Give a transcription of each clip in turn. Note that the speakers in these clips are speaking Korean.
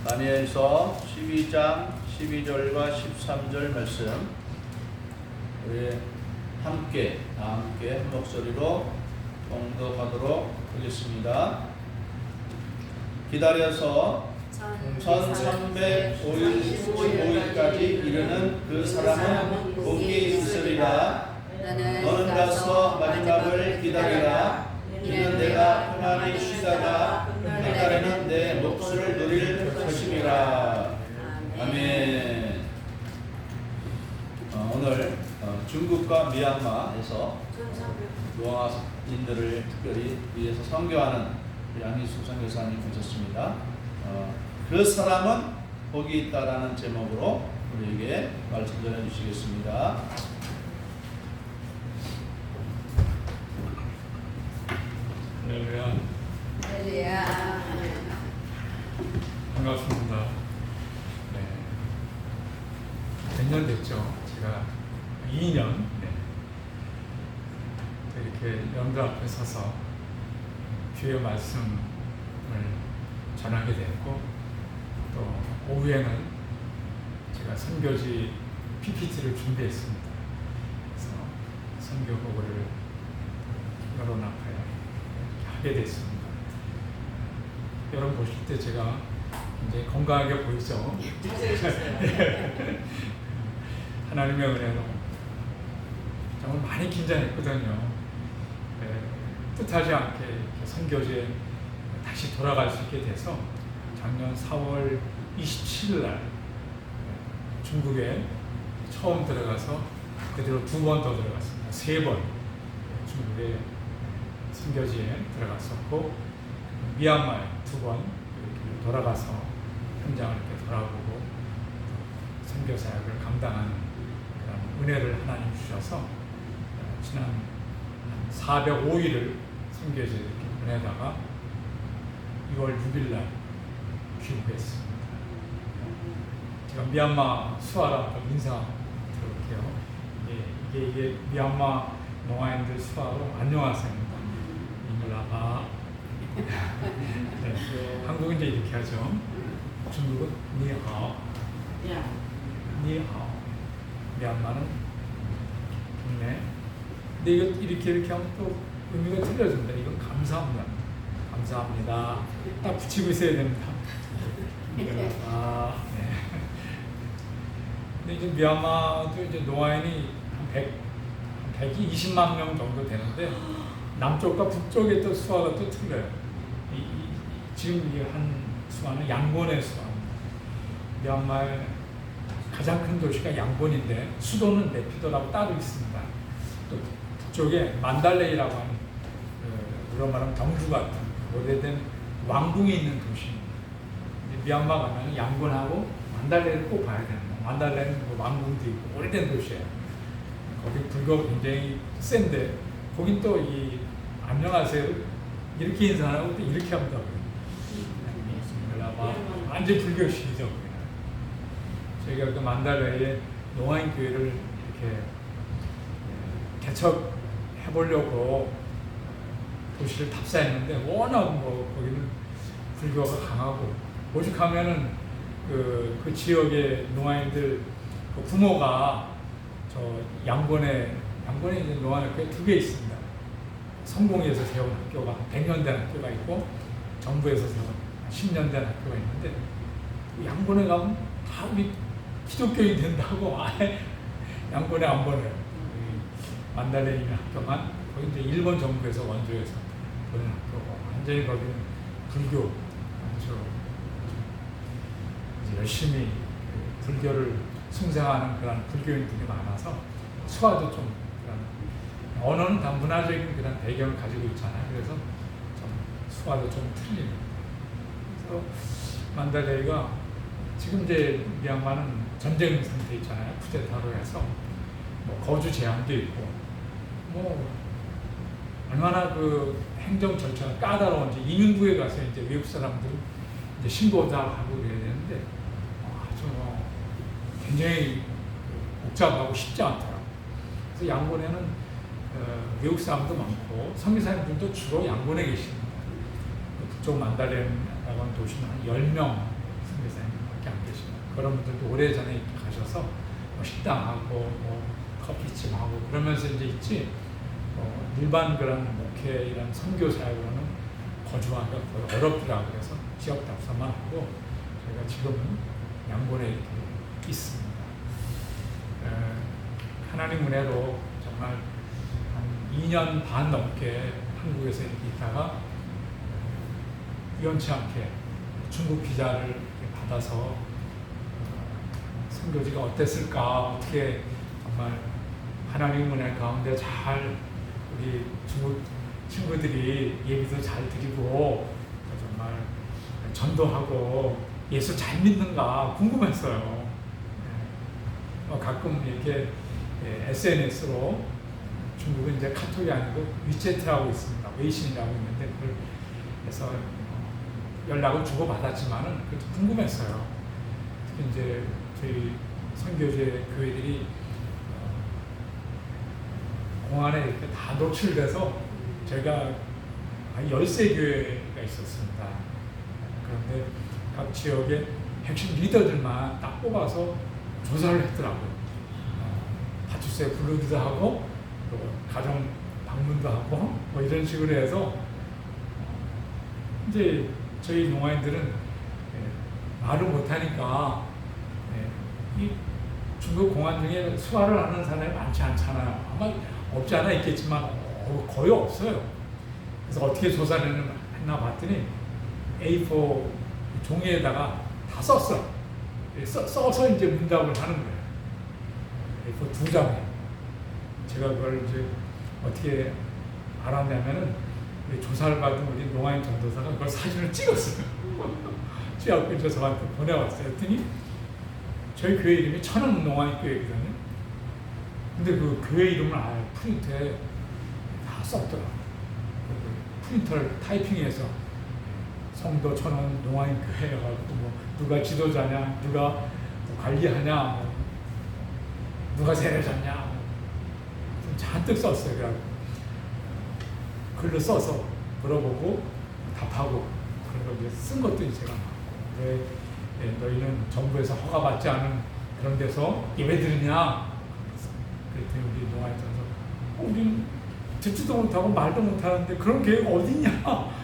다니엘서 12장 12절과 13절 말씀 우리 함께 한 목소리로 봉독하도록 하겠습니다. 기다려서 1355일까지 이르는 그 사람은 복이 있으리라. 너는 가서 마지막을 기다리라. 이는 내가 편안히 쉬다가 한 달에는 내 몫을 누릴 것임이라. 아멘. 오늘 중국과 미얀마에서 노아인들을 특별히 위해서 선교하는 양희숙 선교사님 오셨습니다. 그 사람은 복이 있다라는 제목으로 우리에게 말씀 전해 주시겠습니다. 할렐루야. 반갑습니다. 네. 몇 년 됐죠? 제가 2년 이렇게 영도 앞에 서서 주의 말씀을 전하게 됐고, 또 오후에는 제가 선교지 PPT를 준비했습니다. 그래서 선교복을 여론 앞에 하게 됐습니다. 여러분 보실 때 제가 굉장히 건강하게 보이죠? 하나님의 은혜로 정말 많이 긴장했거든요. 뜻하지 않게 이렇게 선교지에 다시 돌아갈 수 있게 돼서 작년 4월 27일 날 중국에 처음 들어가서 그대로 2번 더 들어갔습니다. 3번 중국에 선교지에 들어갔었고, 미얀마에 2번 이렇게 돌아가서 현장을 이렇게 돌아보고 선교 사역을 감당하는 그런 은혜를 하나님 주셔서 지난 405일을 선교지에 이렇게 보내다가 2월 6일 날 귀국했습니다. 제가 미얀마 수아라 인사드릴게요. 이게 미얀마 농아인들 수아로 안녕하세요입니다. 인글라바. 네. 한국은 이제 이렇게 하죠. 중국은 니하오. 니하오. 미얀마는 좋네. 근데 이거 이렇게 하면 또 의미가 틀려집니다. 이건 감사합니다. 감사합니다. 딱 붙이고 있어야 됩니다. 아, 네. 근데 이제 미얀마도 이제 노아인이 한 120만 명 정도 되는데, 남쪽과 북쪽에 또 수화가 또 틀려요. 지금 이 한 수화는 양곤의 수화입니다. 미얀마의 가장 큰 도시가 양곤인데 수도는 네피도라고 따로 있습니다. 또 북쪽에 만달레이라고 하는 우리가 말하면 경주 같은 오래된 왕궁이 있는 도시입니다. 미얀마 가면 양곤하고 만달레이를 꼭 봐야 됩니다. 만달레이는 뭐 왕궁도 있고 오래된 도시예요. 거기 불교가 굉장히 센데, 거긴 또 이 안녕하세요 이렇게 인사하고 또 이렇게 합니다. 완전 불교식이죠. 저희가 그 만달레이에 노아인 교회를 이렇게 개척해 보려고 도시를 답사했는데, 워낙 뭐 거기는 불교가 강하고, 오죽하면은 그 지역의 노아인들 그 부모가 저 양곤에 이제 노아인 학교에 2개 있습니다. 성공에서 세운 학교가 100년 된 학교가 있고, 정부에서 세운 10년 된 학교가 있는데, 양곤에 가면 다 우리 기독교인이 된다고 아예 양곤에 안 보내요. 만달레이 학교만 거기 이제 일본 정부에서 원조해서 보낸 학교고, 완전히 거기는 불교 아주 열심히 불교를 숭상하는 그런 불교인들이 많아서 수화도 좀 그런 언어는 다 문화적인 그런 배경을 가지고 있잖아요. 그래서 좀 수화도 좀 틀립니다. 그래서 만달레이가 지금 이제 미얀마는 전쟁 상태 있잖아요. 쿠데타로 해서 뭐 거주 제한도 있고, 뭐 얼마나 그 행정 절차가 까다로운지, 이민부에 가서 이제 외국 사람들 이제 신고도 하고 그래야 되는데 아주 굉장히 복잡하고 쉽지 않더라고요. 그래서 양곤에는 외국 사람도 많고 선교사님들도 주로 양곤에 계십니다. 북쪽 만달레이라고 하는 도시는 한 10명 선교사님밖에 안 계시고 그런 분들도 오래전에 가셔서 뭐 식당하고 뭐 커피집하고 그러면서 이제 있지 일반 그런 목회 이런 선교 사역으로는 거주하기가 거의 어렵더라고요. 그래서 지역 답사만 하고 저희가 지금은 양곤에 이렇게 있습니다. 하나님 은혜로 정말 한 2년 반 넘게 한국에서 이렇게 있다가 우연치 않게 중국 비자를 이렇게 받아서 선교지가 어땠을까, 어떻게 정말 하나님 은혜 가운데 잘 우리 중국 친구들이 예비도 잘 드리고 정말 전도하고 예수 잘 믿는가 궁금했어요. 가끔 이렇게 SNS로 중국은 이제 카톡이 아니고 위챗이라고 있습니다. 웨이신이라고 있는데 그걸 해서 연락을 주고 받았지만은 그래도 궁금했어요. 특히 이제 저희 선교제 교회들이 공안에 이렇게 다 노출돼서 저희가 13교회가 있었습니다. 그런데 각 지역의 핵심 리더들만 딱 뽑아서 조사를 했더라고요. 파출소에 부르기도 하고 또 가정 방문도 하고 뭐 이런 식으로 해서 이제 저희 농아인들은 말을 못하니까 이 중국 공안 중에 수화를 하는 사람이 많지 않잖아요. 아마 없지 않아 있겠지만 거의 없어요. 그래서 어떻게 조사를 했나 봤더니 A4 종이에다가 다 썼어. 써서 이제 문답을 하는 거예요. A4 2장에. 제가 그걸 이제 어떻게 알았냐면은 조사를 받은 우리 농아인 전도사가 그걸 사진을 찍었어요. 찍어서 이제 저한테 보내왔어요. 했더니 저희 교회 이름이 천원 농아인 교회거든요. 근데 그 교회 이름을 아예 프린트에 다 썼더라고요. 프린터를 타이핑해서 성도 천원 농아인 교회 해가지고 뭐 누가 지도자냐, 누가 뭐 관리하냐, 뭐 누가 세례자냐, 뭐 잔뜩 썼어요. 그래갖고 글로 써서 물어보고 답하고 그런 거 이제 쓴 것도 제가 많고 왜 너희는 정부에서 허가받지 않은 그런 데서 예배 드리냐? 그랬더니 우리 농아인에서 우리는 듣지도 못하고 말도 못하는데 그런 교회가 어딨냐?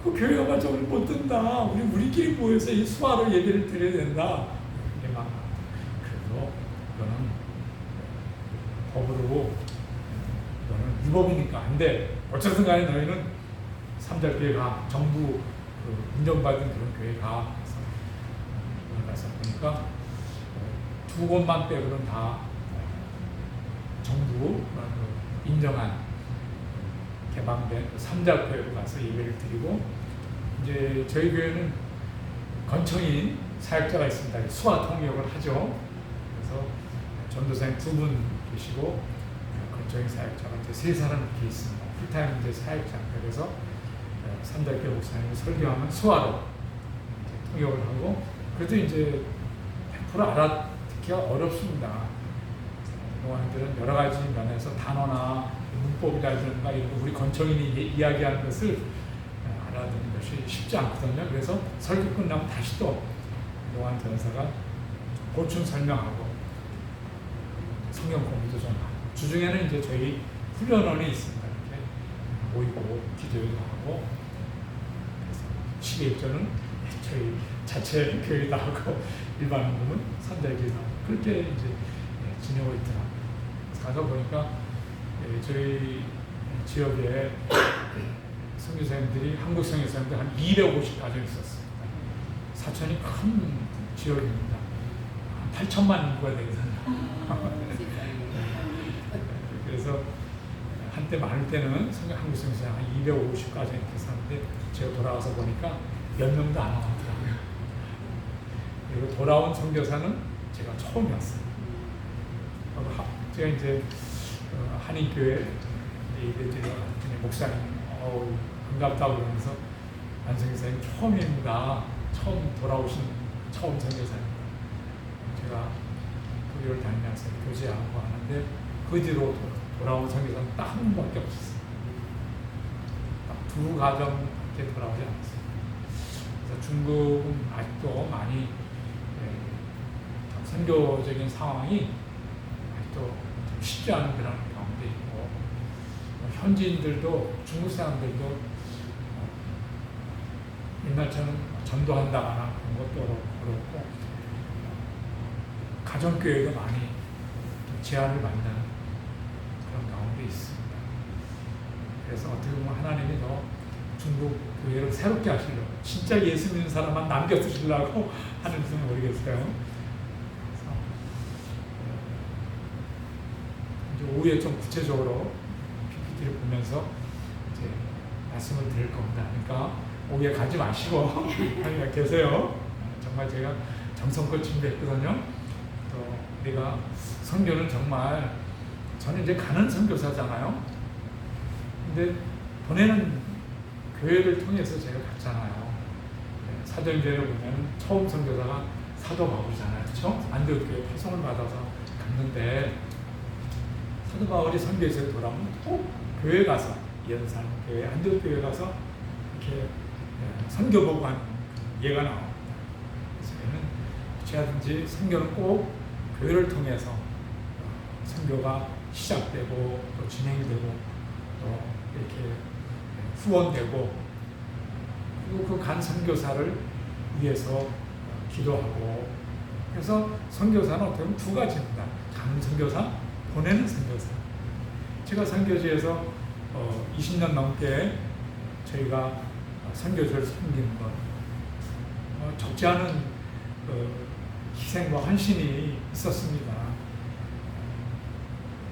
그 교회가 가지고 못 든다. 우리끼리 모여서 이 수화로 예배를 드려야 된다. 이게 막 그래서 이거는 법으로 이거는 위법이니까 안 돼. 어쨌든 간에 너희는 삼자교회 가. 정부 인정받은 그런 교회 가. 그래서 가서 보니까 2곳만 빼고는 다 정부 인정한 개방된 삼자교회로 가서 예배를 드리고 이제 저희 교회는 건청인 사역자가 있습니다. 수화 통역을 하죠. 그래서 전도사님 2분 계시고 건청인 사역자가 이제 3사람 이렇게 있습니다. 풀타임 이제 사역자. 그래서 삼자교회 목사님이 설교하면 수화로 통역을 하고 그래도 이제 100% 알아듣기가 어렵습니다. 농아인들은 여러 가지 면에서 단어나 문법이라든가 이런 우리 건청인이 이야기하는 것을 알아듣는 것이 쉽지 않거든요. 그래서 설교 끝나면 다시 또 농아인 전사가 보충 설명하고 성경 공부도 좀 하고 주중에는 이제 저희 훈련원이 있습니다. 이렇게 모이고 기도회도 하고 그래서 11조는 저희 자체 교회도 하고 일반 헌금은 선대교회도 하고 그렇게 이제 지내고 있더라고요. 가서 보니까 저희 지역에 선교사님들이 한국 선교사님들 한 250가정 있었어요. 사천이 큰 지역입니다. 8천만 인구가 되거든요. 그래서 한때 많을 때는 한국 선교사님 한 250가정 이렇게 사는데 제가 돌아와서 보니까 몇 명도 안 나왔더라고요. 그리고 돌아온 선교사는 제가 처음이었어요. 제가 이제 한인교회 예배드리러 갔더니 목사님 반갑다고 그러면서 안성교사님 처음입니다. 처음 돌아오신 처음 선교사입니다. 제가 교회를 다니면서 교제하고 하는데 그 뒤로 돌아온 선교사는 딱 한 번밖에 없었어요. 딱 2가정밖에 돌아오지 않았어요. 그래서 중국은 아직도 많이 선교적인 상황이 아직도 쉽지 않은 그런 가운데 있고, 현지인들도 중국 사람들도 옛날처럼 전도한다거나 그런 것도 어렵고, 가정교회도 많이 제한을 받는 그런 가운데 있습니다. 그래서 어떻게 보면 하나님이 더 중국 교회를 새롭게 하시려고, 진짜 예수 믿는 사람만 남겨두시려고 하는지는 모르겠어요. 그래서 이제 오후에 좀 구체적으로 PPT를 보면서 이제 말씀을 드릴 겁니다. 그러니까 오후에 가지 마시고 그냥 계세요. 정말 제가 정성껏 준비했거든요. 또 우리가 선교는 정말, 저는 이제 가는 선교사잖아요. 근데 보내는 교회를 통해서 제가 갔잖아요. 사도행전에 보면 처음 선교사가 사도 바울이잖아요. 그렇죠? 안디옥교회 파송을 받아서 갔는데, 사도 바울이 선교에서 돌아오면 꼭 교회 가서, 예루살렘 교회, 안디옥교회 가서 이렇게 선교 보고 하는 예가 나옵니다. 그래서 저희는 어찌하든지 선교는 꼭 교회를 통해서 선교가 시작되고 또 진행이 되고 또 이렇게 후원되고, 그리고 그 간 선교사를 위해서 기도하고, 그래서 선교사는 어떻게 보면 두 가지입니다. 가는 선교사, 보내는 선교사. 제가 선교지에서 20년 넘게 저희가 선교지를 섬기는 것, 적지 않은 희생과 헌신이 있었습니다.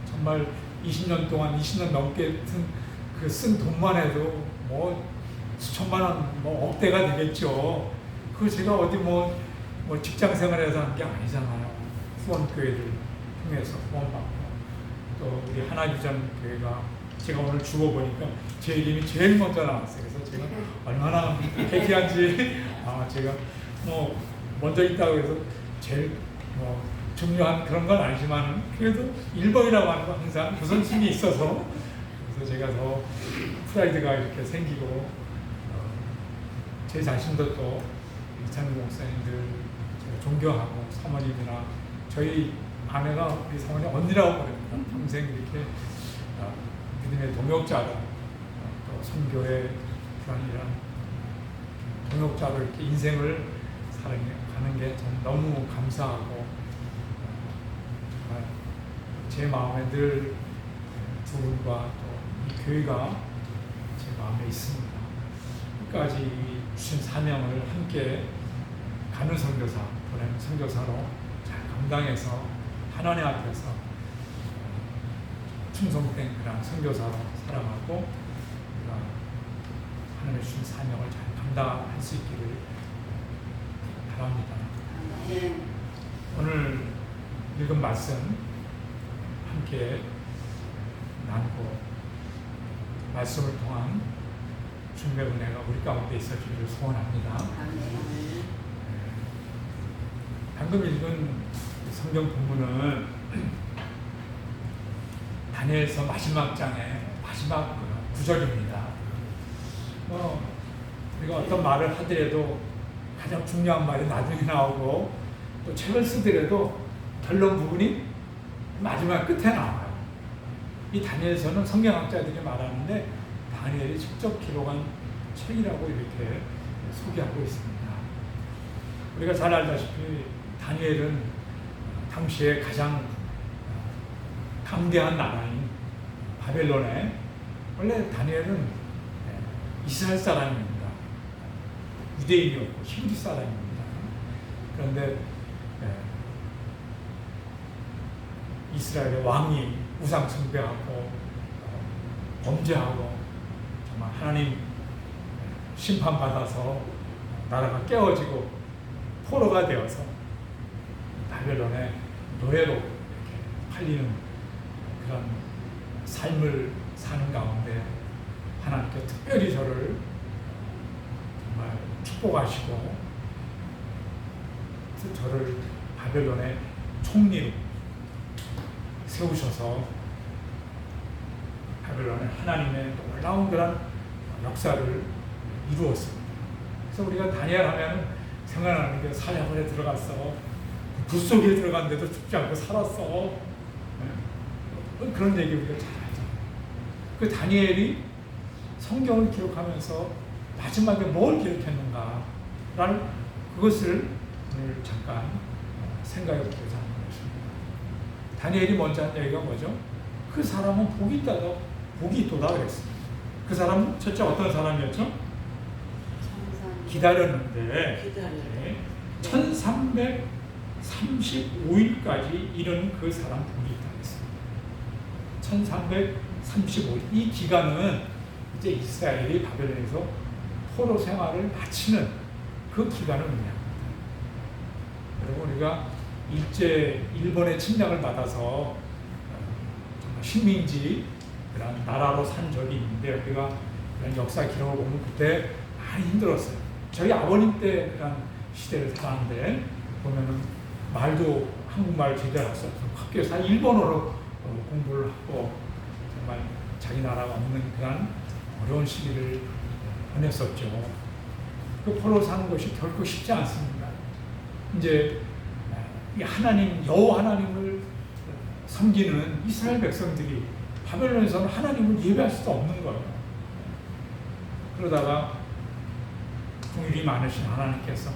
정말 20년 동안, 20년 넘게 쓴 돈만 해도 뭐 수천만 원, 뭐 억대가 되겠죠. 그거 제가 어디 뭐 직장 생활에서 한 게 아니잖아요. 후원교회를 통해서 후원받고, 또 우리 하나유전 교회가 제가 오늘 죽어보니까 제 이름이 제일 먼저 나왔어요. 그래서 제가 얼마나 해피한지, 제가 뭐 먼저 있다고 해서 제일 뭐 중요한 그런 건 아니지만, 그래도 1번이라고 하는 건 항상 우선순위에 있어서, 그래서 제가 더 프라이드가 이렇게 생기고, 제 자신도 또 이창규 목사님들 제가 존경하고, 사모님이나 저희 아내가 우리 사모님 언니라고 부릅니다. 평생 이렇게 믿음의 동역자로, 또 선교의 이런 동역자로 이렇게 인생을 살아가는 게 전 너무 감사하고, 정말 제 마음에 늘 두 분과 또 이 교회가 제 마음에 있습니다. 끝까지 주신 사명을 함께 가는 선교사, 보내는 선교사로 잘 감당해서 하나님 앞에서 충성된 그런 선교사로 살아가고, 우리가 하나님의 주신 사명을 잘 감당할 수 있기를 바랍니다. 오늘 읽은 말씀 함께 나누고, 말씀을 통한 주님의 은혜가 우리 가운데 있어주기를 소원합니다. 방금 읽은 성경 본문은 다니엘서 마지막 장의 마지막 구절입니다. 우리가 어떤 말을 하더라도 가장 중요한 말이 나중에 나오고, 또 책을 쓰더라도 결론 부분이 마지막 끝에 나와요. 이 다니엘서는 성경학자들이 말하는데 다니엘이 직접 기록한 책이라고 이렇게 소개하고 있습니다. 우리가 잘 알다시피 다니엘은 당시에 가장 강대한 나라인 바벨론에, 원래 다니엘은 이스라엘 사람입니다. 유대인이었고 히브리 사람입니다. 그런데 이스라엘의 왕이 우상 숭배하고 범죄하고 정말 하나님 심판받아서 나라가 깨어지고 포로가 되어서 바벨론의 노예로 이렇게 팔리는 그런 삶을 사는 가운데 하나님께 특별히 저를 정말 축복하시고, 저를 바벨론의 총리로 세우셔서 바벨론의 하나님의 놀라운 그런 역사를 이루었습니다. 그래서 우리가 다니엘 하면 생각나는 게 사냥원에 들어갔어. 그 속에 들어갔는데도 죽지 않고 살았어. 네. 그런 얘기 우리가 잘 알죠. 그 다니엘이 성경을 기록하면서 마지막에 뭘 기록했는가 라는 그것을 오늘 잠깐 생각해 보고자 하는 것입니다. 다니엘이 먼저 한 얘기가 뭐죠? 그 사람은 복이 있도다 그랬습니다. 그 사람은 첫째 어떤 사람이었죠? 기다렸는데 1335일까지 이런 그 사람 복이 있다고 했습니다. 1335일. 이 기간은 이제 이스라엘이 바벨론에서 포로 생활을 마치는 그 기간을 의미합니다. 여러분 우리가 일본의 침략을 받아서 정말 식민지 그런 나라로 산 적이 있는데 우리가 그런 역사 기록을 보면 그때 많이 힘들었어요. 저희 아버님 때 그런 시대를 살았는데 보면은 말도 한국말 제대로 할 수 없고 학교에서 일본어로 공부를 하고 정말 자기 나라가 없는 그런 어려운 시기를 보냈었죠. 그 포로 사는 것이 결코 쉽지 않습니다. 이제 이 하나님 여호와 하나님을 섬기는 이스라엘 백성들이 바벨론에서는 하나님을 예배할 수도 없는 거예요. 그러다가 긍휼이 많으신 하나님께서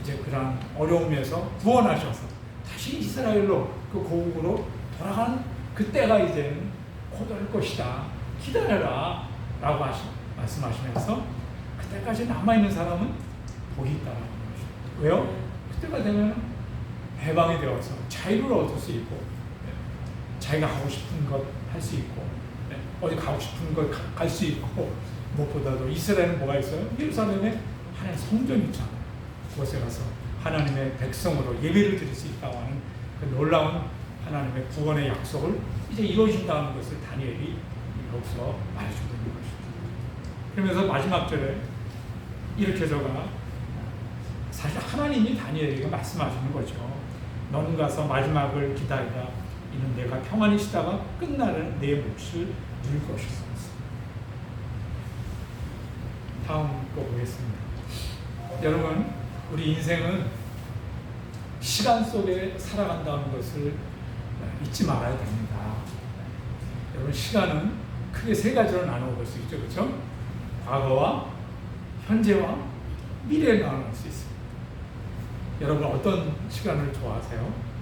이제 그런 어려움에서 구원하셔서 다시 이스라엘로 그 고국으로 돌아간 그때가 이제는 곧 올 것이다. 기다려라 라고 말씀하시면서 그때까지 남아있는 사람은 복이 있다는 것이죠. 왜요? 그때가 되면 해방이 되어서 자유를 얻을 수 있고 자기가 하고 싶은 것 할 수 있고 어디 가고 싶은 것 갈 수 있고 무엇보다도 이스라엘은 뭐가 있어요? 예루살렘에 하나님 성전이 있잖아요. 그곳에 가서 하나님의 백성으로 예배를 드릴 수 있다고 하는 그 놀라운 하나님의 구원의 약속을 이제 이루어진다는 것을 다니엘이 여기서 말해주고 있는 것입니다. 그러면서 마지막 절에 이렇게 적어가 사실 하나님이 다니엘에게 말씀하시는 거죠. 너는 가서 마지막을 기다리라. 이는 내가 평안히 쉬다가 끝나는 내 몫을 누릴 것이다. 다음 거 보겠습니다. 여러분, 우리 인생은 시간 속에 살아간다는 것을 잊지 말아야 됩니다. 여러분, 시간은 크게 세 가지로 나누어 볼 수 있죠. 그렇죠? 과거와 현재와 미래를 나눌 수 있습니다. 여러분, 어떤 시간을 좋아하세요?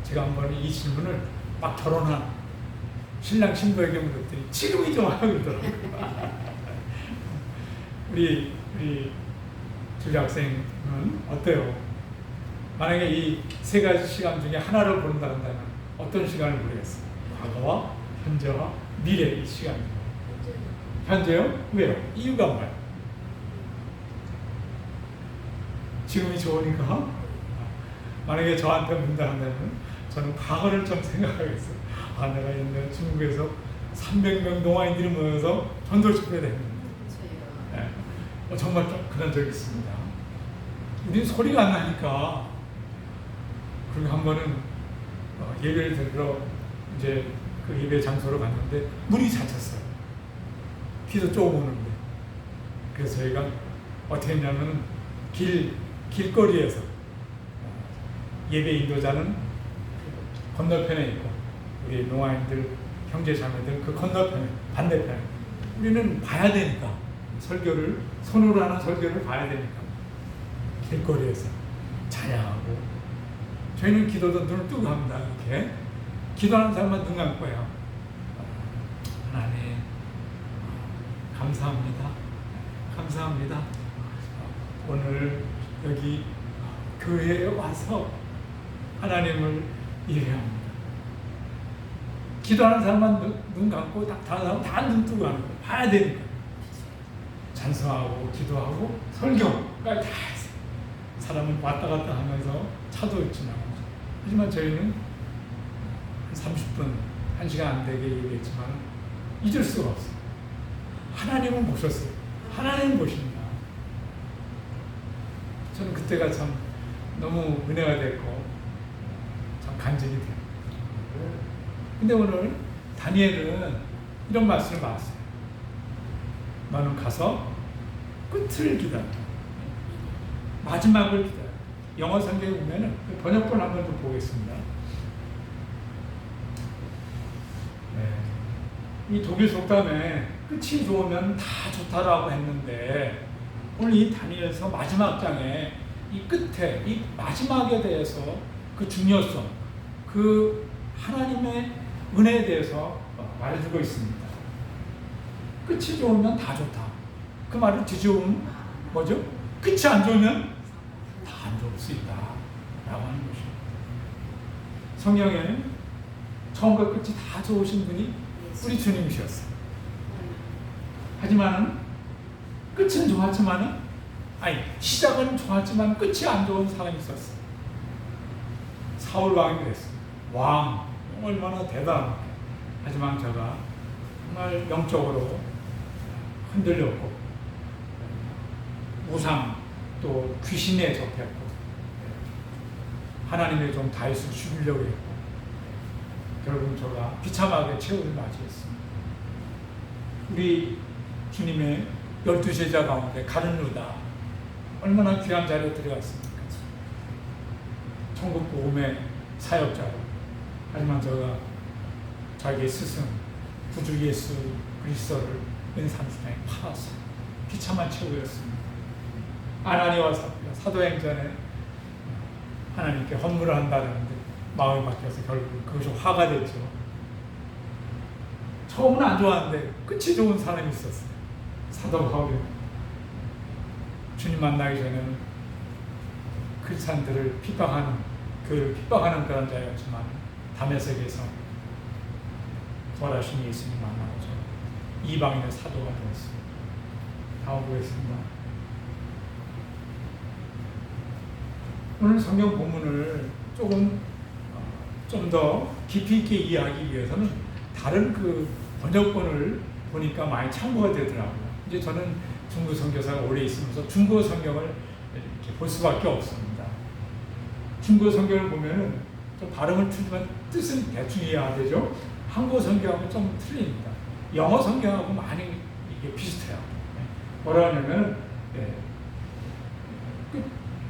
제가 한번 이 질문을 막 결혼한 신랑 신부에게 물었더니 지금이 좋아요 그러더라고요. 우리 주리 학생은 어때요? 만약에 이 세 가지 시간 중에 하나를 고른다 한다면 어떤 시간을 고르겠어요? 과거와 현재와 미래 이 시간이요. 현재요? 왜요? 이유가 뭐예요? 지금이 좋으니까? 만약에 저한테 묻는다 한다면 저는 과거를 좀 생각하겠어요. 아, 내가 옛날에 중국에서 300명 동아인들이 모여서 전도 집회를 했는데 네. 정말 좀 그런 적이 있습니다. 우리는 소리가 안 나니까 그리고 한 번은 예배를 들으러 이제 그 예배 장소로 갔는데 문이 닫혔어요. 비도 조금 오는데 그래서 저희가 어떻게 했냐면 길거리에서 예배 인도자는 건너편에 있고 우리 노아인들 형제자매들 그 건너편에 반대편에 우리는 봐야 되니까 설교를 손으로 하는 설교를 봐야 되니까 길거리에서 찬양하고 저희는 기도도 눈을 뜨고 합니다. 이렇게 기도하는 사람만 눈 감고요. 하나님 감사합니다. 감사합니다. 오늘 여기 교회에 와서 하나님을 예배합니다. 기도하는 사람만 눈 감고 다른 사람 다 눈 뜨고 하는 거예요. 봐야 되니까. 찬송하고 기도하고 설교까지 다 했어요. 사람은 왔다 갔다 하면서 차도 지나고. 하지만 저희는 한 30분, 1시간 안 되게 얘기했지만 잊을 수가 없어요. 하나님을 모셨어요. 하나님을 모십니다. 저는 그때가 참 너무 은혜가 됐고 참 간증이 돼요. 근데 오늘 다니엘은 이런 말씀을 받았어요. 너는 가서 끝을 기다려. 마지막을 기다려. 영어 성경에 보면은 그 번역본 한번 좀 보겠습니다. 이 독일 속담에 끝이 좋으면 다 좋다라고 했는데 오늘 이 다니엘서 마지막 장에 이 끝에 이 마지막에 대해서 그 중요성, 그 하나님의 은혜에 대해서 말해주고 있습니다. 끝이 좋으면 다 좋다. 그 말을 뒤집으면 뭐죠? 끝이 안 좋으면 다 안 좋을 수 있다 라고 하는 것입니다. 성경에 처음과 끝이 다 좋으신 분이 우리 주님이셨어요. 하지만 끝은 좋았지만은 시작은 좋았지만 끝이 안 좋은 사람이 있었어요. 사울 왕이 그랬어요. 왕 얼마나 대단하게. 하지만 제가 정말 영적으로 흔들렸고 우상 또 귀신에 접했고 하나님의 종 다윗을 죽이려고 했고 결국 제가 비참하게 최후를 맞이했습니다. 우리 주님의 12제자 가운데 가룟 유다 얼마나 귀한 자리에 들어갔습니까? 천국 복음의 사역자로. 하지만 제가 자기의 스승 구주 예수 그리스도를 은삼순에 팔았어요. 비참한 최후였습니다. 아나니와 삽비라 사도행전에 하나님께 헌물을 한다는데 마음이 바뀌어서 결국 그것이 화가 됐죠. 처음은 안 좋았는데 끝이 좋은 사람이 있었어요. 사도 바울이 주님 만나기 전에는 크리스찬들을 핍박하는 그런 자였지만 다메섹에서 부활하신 예수님 만나고서 이방인의 사도가 되었습니다. 다음 보겠습니다. 오늘 성경 본문을 조금 좀 더 깊이 있게 이해하기 위해서는 다른 그 번역본을 보니까 많이 참고가 되더라고요. 이제 저는 중국 선교사가 오래 있으면서 중국어 성경을 이렇게 볼 수밖에 없습니다. 중국어 성경을 보면은 좀 발음은 틀리지만 뜻은 대충 이해가 되죠. 한국어 성경하고 좀 틀립니다. 영어 성경하고 많이 이게 비슷해요. 뭐라 하냐면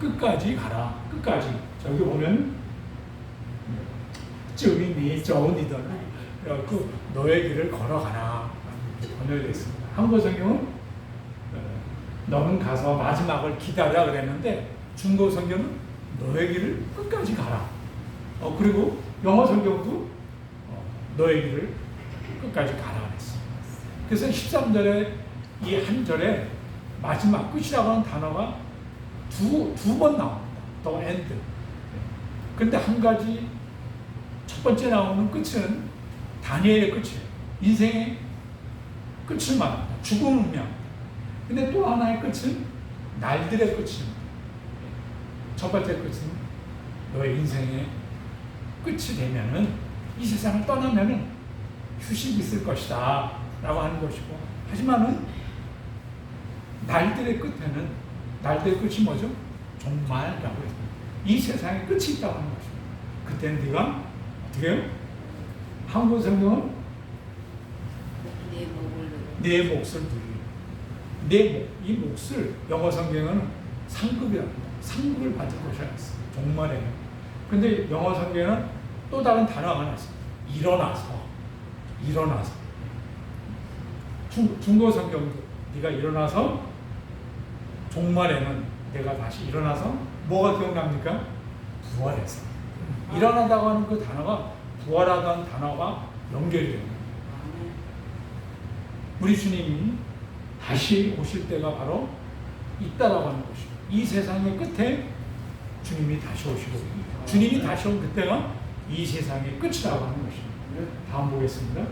끝까지 가라. 끝까지. 저기 보면 쯔위니 저우니더 그 너의 길을 걸어가라. 번역되어 있습니다. 한국어 성경은 너는 가서 마지막을 기다려 그랬는데 중국어 성경은 너의 길을 끝까지 가라. 그리고 영어 성경도 너의 길을 끝까지 가라 그랬어요. 그래서 13절에 이 한 절에 마지막 끝이라고 하는 단어가 두 번 나옵니다. The end. 근데 한 가지 첫 번째 나오는 끝은 다니엘의 끝이에요. 인생의 끝을 말합니다. 죽음을 의미합니다. 근데 또 하나의 끝은 날들의 끝입니다. 첫 번째 끝은 너의 인생의 끝이 되면은 이 세상을 떠나면은 휴식이 있을 것이다 라고 하는 것이고, 하지만은 날들의 끝에는 날들의 끝이 뭐죠? 종말이라고 했습니다. 이 세상에 끝이 있다고 하는 것입니다. 그때는 네가 어떻게 해요? 한국 성경은 내 몫을 누리고 이 몫을 영어 성경은 상급이라고 합니다. 상급을 받을 것이라 했어요. 종말에는. 근데 영어 성경은 또 다른 단어가 하나 있어요. 일어나서. 중国성경도 네가 일어나서 종말에는 내가 다시 일어나서 뭐가 기억납니까? 부활해서. 일어나다고 하는 그 단어가 부활하다는 단어가 연결이 됩니다. 우리 주님이 다시 오실 때가 바로 있다라고 하는 것입니다. 이 세상의 끝에 주님이 다시 오시고, 주님이 다시 온 그때가 이 세상의 끝이라고 하는 것입니다. 다음 보겠습니다.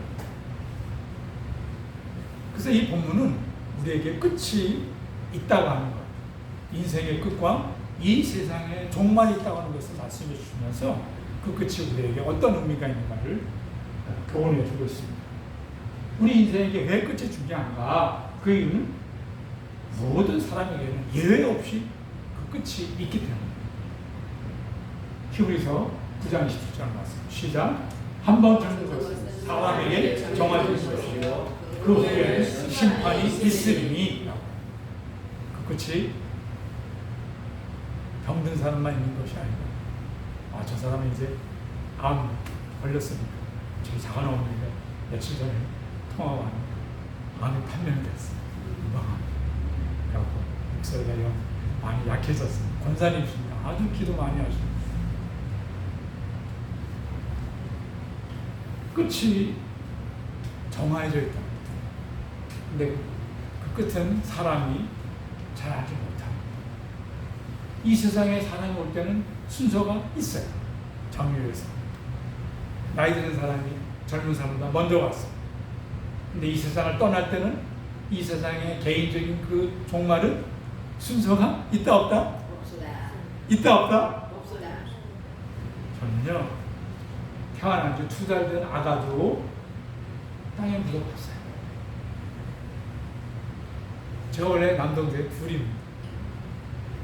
그래서 이 본문은 우리에게 끝이 있다고 하는 것, 인생의 끝과 이 세상의 종말이 있다고 하는 것을 말씀해 주시면서 그 끝이 우리에게 어떤 의미가 있는가를 교훈해 주고 있습니다. 우리 인생에게 왜 끝이 중요한가? 그 이유는 모든 사람에게는 예외 없이 그 끝이 있기 때문입니다. 히브리서 9장 27절 말씀 시작. 한 번 죽는 것은 사람에게 정하여진 것이요 그 후에 심판이 있으리니. 그 끝이 병든 사람만 있는 것이 아니고 저 사람은 이제 암 걸렸으니까 저기 작은 어머니가 며칠 전에 통화가 왔는데 암이 판명됐어. 그래갖고 목소리가 영 많이 약해졌어요. 권사님이십니다. 아주 기도 많이 하시고 끝이 정해져 있다. 근데 그 끝은 사람이 잘 알지 못합니다. 이 세상에 사람이 올 때는 순서가 있어요. 장유에서 나이 드는 사람이 젊은 사람보다 먼저 왔어. 근데 이 세상을 떠날 때는 이 세상의 개인적인 그 종말은 순서가 있다 없다? 없으다. 있다 없다? 없으다. 저는요 태어난 지 2달 된 아가도 땅에 묻어봤어요. 저 원래 남동생 둘입니다.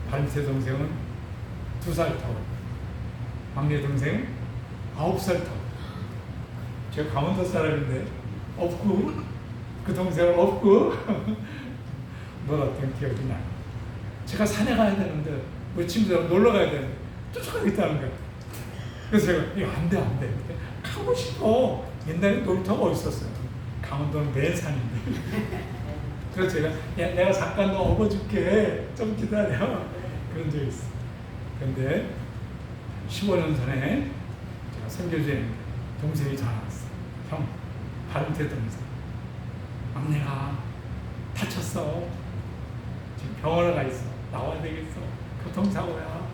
발밑에 동생은 2살 더, 막내 동생 9살 더. 제가 강원도 사람인데 없고 그 동생은 없고 놀았던 기억이 나요. 제가 산에 가야 되는데 우리 친구들 놀러 가야 되는데 쫓아가겠다는 거예요. 그래서 제가 이거 안 돼. 가고 싶어. 옛날에 놀이터가 있었어요. 강원도는 맨 산인데. 그래서 제가 내가 잠깐 너 업어줄게. 좀 기다려. 그런 적이 있어. 그런데 15년 전에 제가 선교주에 동생이 전화 왔어. 형, 발밑에 동생. 막내가 다쳤어. 지금 병원에 가 있어. 나와야 되겠어. 교통사고야.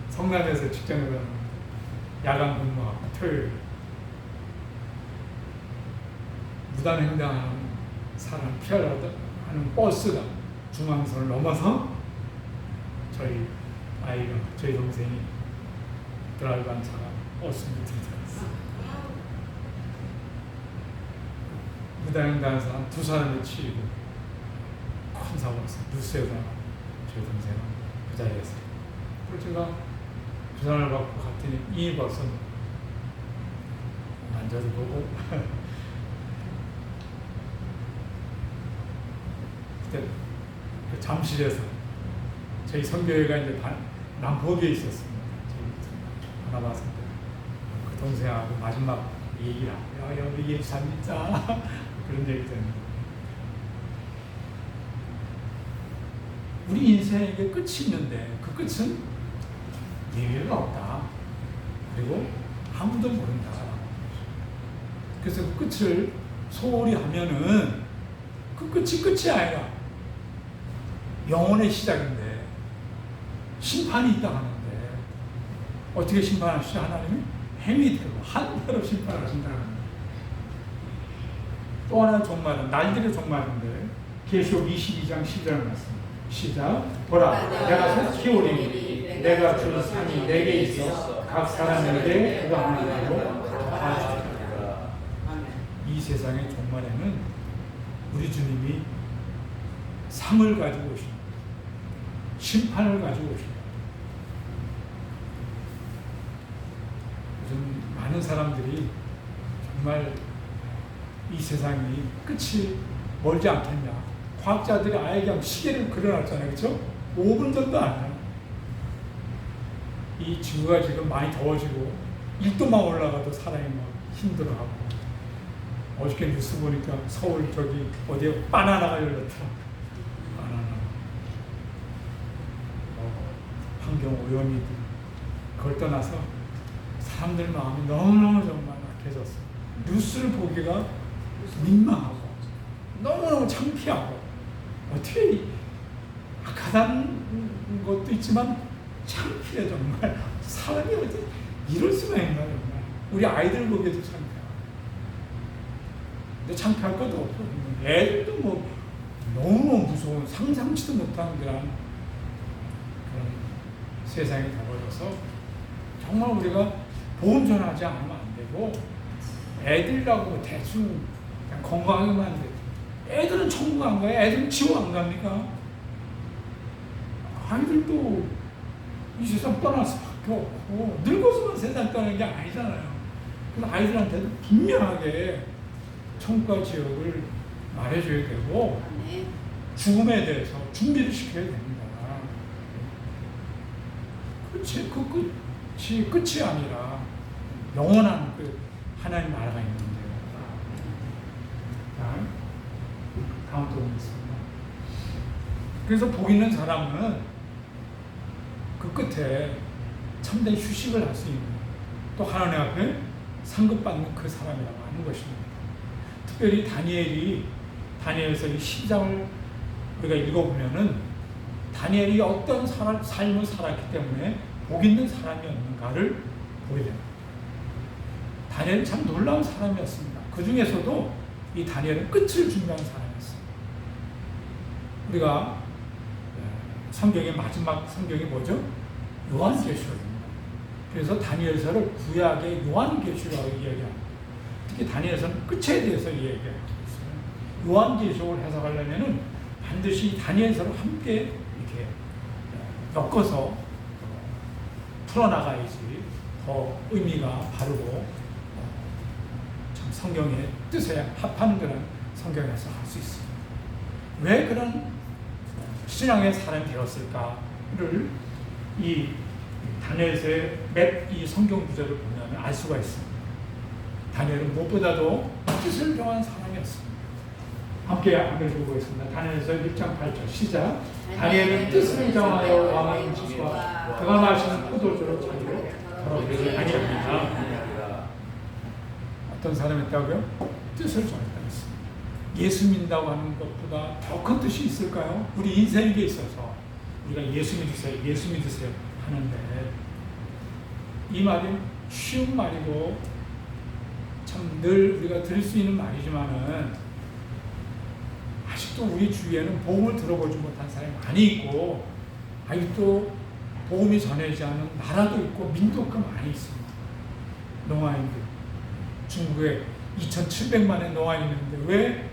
성남에서 직장에 가는 야간 근무하고 토요일. 무단횡단하는 사람 피하려고 하는 버스가 중앙선을 넘어서 저희 아이가, 저희 동생이 드라이브한 차가 버스 밑에 들어갔어. 무단횡단한 사람 2사람이 치이고 큰 사고가 났어. 뉴스에서 저희 동생은 그 자리에서. 그래서 제가 주사를 받고 갔더니 이 벌써 만져도 보고 그때 그 잠실에서 저희 선교회가 이제 남포기에 있었습니다. 하나 봤을 때 그 동생하고 마지막 얘기를 하고 야 여기 예수 잘 믿자 그런 얘기 때문에 우리 인생에 끝이 있는데 그 끝은 예외가 없다. 그리고 아무도 모른다. 그래서 그 끝을 소홀히 하면은 그 끝이 아니라 영혼의 시작인데 심판이 있다 하는데 어떻게 심판하시죠? 하나님이 행위대로 한대로 심판하신다는 거예요. 또 하나 종말은 날들의 종말인데 계시록 22장 10절 말씀 시작. 보라 내가 키우리니 내가 준 상이 내게 있어 각 사람에게 그가 하는 대로 다 주리라. 이 세상의 종말에는 우리 주님이 상을 가지고 오십니다. 심판을 가지고 오십니다. 요즘 많은 사람들이 정말 이 세상이 끝이 멀지 않겠냐. 과학자들이 아예 그냥 시계를 그려놨잖아요. 그렇죠? 5분 정도 안 해요. 이 지구가 지금 많이 더워지고 1도만 올라가도 사람이 막 힘들어하고 어저께 뉴스 보니까 서울 저기 어디에 바나나가 열렸더라. 바나나. 환경오염이 그걸 떠나서 사람들 마음이 너무너무 정말 약해졌어. 뉴스를 보기가 민망하고 너무너무 창피하고 어떻게 악하다는 것도 있지만 창피해 정말. 사람이 어떻게 이럴 수가 있나 정말. 우리 아이들 보기에도 창피하고. 근데 창피할 것도 없어. 애들도 뭐 너무너무 무서운 상상치도 못한 그런 세상이 되어버려서 정말 우리가 보온전하지 않으면 안 되고 애들이라고 대충 그냥 건강하게만 돼. 애들은 천국 안 가요? 애들은 지옥 안 갑니까? 아이들도 이 세상 떠날 수밖에 없고 늙어서만 세상 떠나는 게 아니잖아요. 그래서 아이들한테도 분명하게 천국과 지옥을 말해줘야 되고 죽음에 대해서 준비를 시켜야 됩니다. 끝이 아니라 영원한 그 하나님 나라가 있는데요. 자, 다음 또 보겠습니다. 그래서 복 있는 사람은 그 끝에 참된 휴식을 할 수 있는, 또 하나님 앞에 상급받는 그 사람이라고 하는 것입니다. 특별히 다니엘서 이 10장을 우리가 읽어보면은 다니엘이 어떤 삶을 살았기 때문에 복 있는 사람이었는가를 보게 됩니다. 다니엘은 참 놀라운 사람이었습니다. 그 중에서도 이 다니엘은 끝을 준비한 사람이었어요. 우리가 성경의 마지막 성경이 뭐죠? 요한계시록입니다. 그래서 다니엘서를 구약의 요한계시록이라고 이야기합니다. 특히 다니엘서는 끝에 대해서 이야기하고 있어요. 요한계시록을 해석하려면은 반드시 다니엘서를 함께 이렇게 엮어서 풀어나가야지 더 의미가 바르고 참 성경의 뜻에 합하는 그런 성경에서 할 수 있습니다. 왜 그런 신앙의 사람이 되었을까를 이 다니엘서의 몇 이 성경 구절을 보면 알 수가 있습니다. 다니엘은 무엇보다도 뜻을 정한 사람이었습니다. 함께 읽어보겠습니다. 다니엘서 1장 8절 시작. 다니엘은 뜻을 정하여 왕의 음식과 그가 마시는 포도주를 자기로 더럽히지 아니합니다. 어떤 사람이었다고요? 뜻을 정했다고 했습니다. 예수 믿는다고 하는 것보다 더 큰 뜻이 있을까요? 우리 인생에 있어서 우리가 예수 믿으세요 하는데 이 말이 쉬운 말이고 참 늘 우리가 들을 수 있는 말이지만은 아직도 우리 주위에는 복음을 들어보지 못한 사람이 많이 있고 아직도 복음이 전해지지 않은 나라도 있고 민족도 많이 있습니다. 농아인들 중국에 2,700만의 농아인이 있는데 왜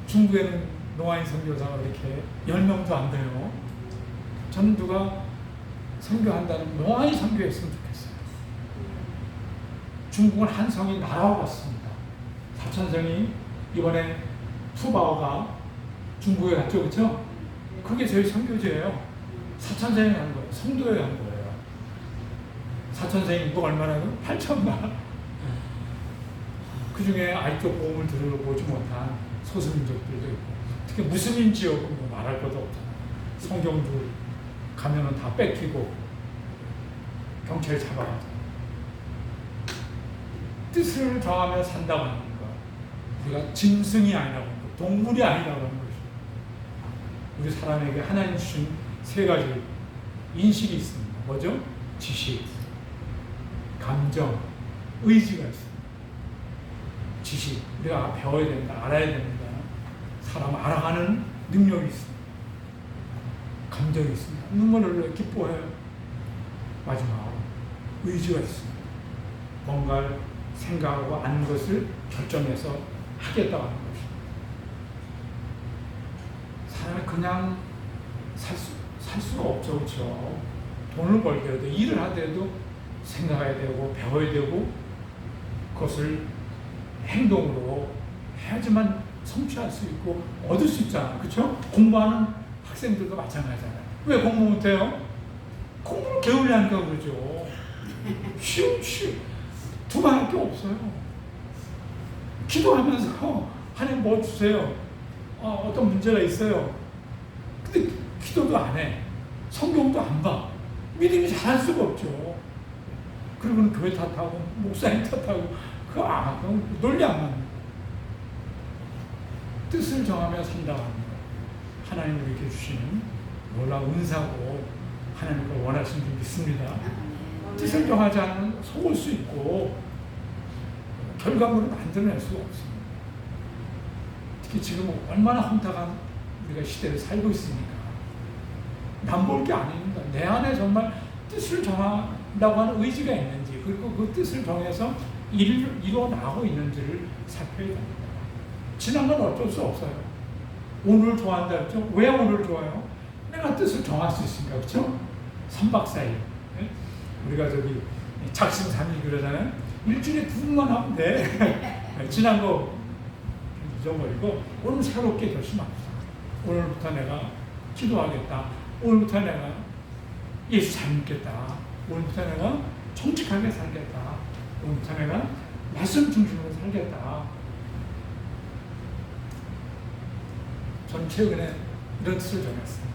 중국에는 농아인 선교사가 이렇게 10명도 안 돼요? 저는 누가 선교한다는 농아인 선교했으면 좋겠어요. 중국은 한 성이 나라와 같습니다. 사천성이 이번에 푸바오가 중국에 갔죠, 그렇죠? 그게 저희 선교지예요. 사천성이 한 거예요. 성도에 한 거예요. 사천성이 인구가 얼마나요? 8천만. 그 중에 아직도 복음을 들어보지 못한 소수민족들도 있고, 특히 무슬림 지역은 뭐 말할 것도 없잖아요. 성경들 가면은 다 뺏기고 경찰 잡아가죠. 뜻을 정하며 산다고 하는 거, 우리가 짐승이 아니라고 하는 거, 동물이 아니라고 하는 것입니다. 우리 사람에게 하나님 주신 세 가지 인식이 있습니다. 뭐죠? 지식, 감정, 의지가 있습니다. 지식, 우리가 배워야 된다, 알아야 된다. 사람 알아가는 능력이 있습니다. 감정이 있습니다. 눈물을 흘려 기뻐해요. 마지막으로 의지가 있습니다. 뭔가를 생각하고 아는 것을 결정해서 하겠다고 하는 것입니다. 사람이 그냥 살 수가 없죠, 그렇죠? 돈을 벌더라도 일을 하더라도 생각해야 되고 배워야 되고 그것을 행동으로 해야지만 성취할 수 있고 얻을 수 있잖아요, 그렇죠? 공부하는 학생들도 마찬가지잖아요. 왜 공부 못해요? 공부를 게을리하니까 그러죠. 두 가지밖에 없어요. 기도하면서 하나님 뭐 주세요. 어떤 문제가 있어요. 근데 기도도 안 해. 성경도 안 봐. 믿음이 잘할 수가 없죠. 그리고는 교회 탓하고 목사님 탓하고 그건 논리 안 맞는 거예요. 뜻을 정하며 산다고 하는 거예요. 하나님 우리에게 주시는 놀라운 은사고 하나님 그걸 원하시는 줄 믿습니다. 뜻을 정하지 않으면 속을 수 있고 결과물을 만들어낼 수가 없습니다. 특히 지금 얼마나 혼탁한 우리가 시대를 살고 있으니까 남 볼 게 아닙니다. 내 안에 정말 뜻을 정한다고 하는 의지가 있는지 그리고 그 뜻을 정해서 이루어 나가고 있는지를 살펴야 됩니다. 지난 건 어쩔 수 없어요. 오늘 좋아한다 그랬죠? 왜 오늘 좋아요? 내가 뜻을 정할 수 있으니까, 그렇죠? 3박 4일. 우리가 저기 작심 3일 그러잖아요. 일주일에 2번만 하면 돼. 지난 거 잊어버리고 오늘 새롭게 결심합시다. 오늘부터 내가 기도하겠다. 오늘부터 내가 예수 잘 믿겠다. 오늘부터 내가 정직하게 살겠다. 오늘부터 내가 말씀 중심으로 살겠다. 전 최근에 이런 뜻을 정했어요.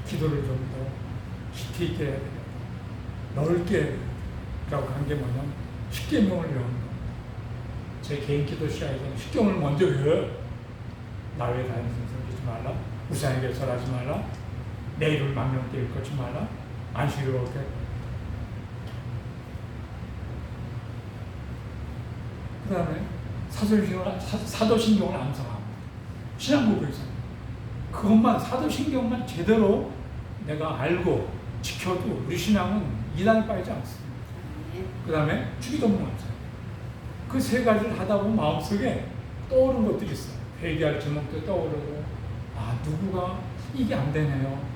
기도를 좀 더 깊이 있게 해야 되겠다. 넓게 라고 한 게 뭐냐면 십계명을 외우는 거. 제 개인 기도 시간에서는 십계명을 먼저 외워요. 나 외에 다른 신을 믿지 말라. 우상에게 절하지 말라. 내 이름을 망령되이 일컫지 말라. 안식일을 어떻게 그 다음에 사도신경을 암송합니다. 신앙고백에서 그것만 사도신경만 제대로 내가 알고 지켜도 우리 신앙은 이단에 빠지지 않습니다. 그 다음에 주기도문 암송. 그 세 가지를 하다 보면 마음속에 떠오르는 것들이 있어요. 회개할 제목도 떠오르고 누구가 이게 안 되네요.